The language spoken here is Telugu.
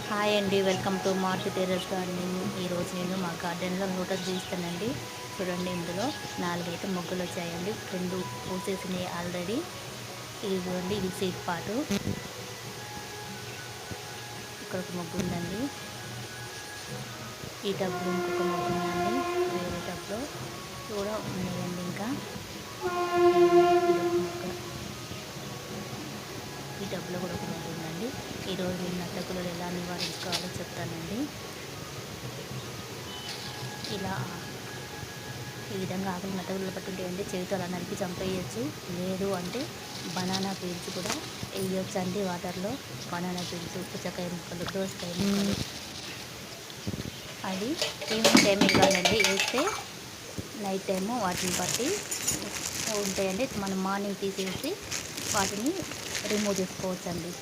హాయ్ అండి, welcome to March terrace gardening. ఈరోజు నేను మా గార్డెన్లో లోటస్ చూస్తానండి. చూడండి, ఇందులో 4 అయితే మొగ్గలు వచ్చాయండి. 2 పూసేసినాయి ఆల్రెడీ. ఇది చూడండి, ఇది సీడ్ పాటు. ఇక్కడ ఒక మొగ్గు ఉందండి. ఈ టబ్లో ఇంకొక మొగ్గు ఉందండి. వేరే టబ్లో కూడా ఉన్నాయండి. ఇంకా ఈ టబ్లో కూడా ఒక మొగ్గు ఉందండి. ఈరోజు నేను నత్తగుల్లలు ఎలా నివారించుకోవాలో చెప్తానండి. ఇలా ఈ విధంగా ఆకులు నత్తగుల్లలు పట్టుంటాయండి. చేతితో అలా నలిపి చంపేయచ్చు. లేదు అంటే బనానా పీల్స్ కూడా వేయచ్చు అండి వాటర్లో. బనానా పీల్స్, పుచ్చకాయ ముక్కలు, దోసకాయ ముక్కలు అది ఈవినింగ్ టైం ఇవ్వాలండి. వేస్తే నైట్ టైము వాటిని బట్టి ఉంటాయండి. మనం మార్నింగ్ తీసేసి వాటిని రిమూవ్ చేసుకోవచ్చండి.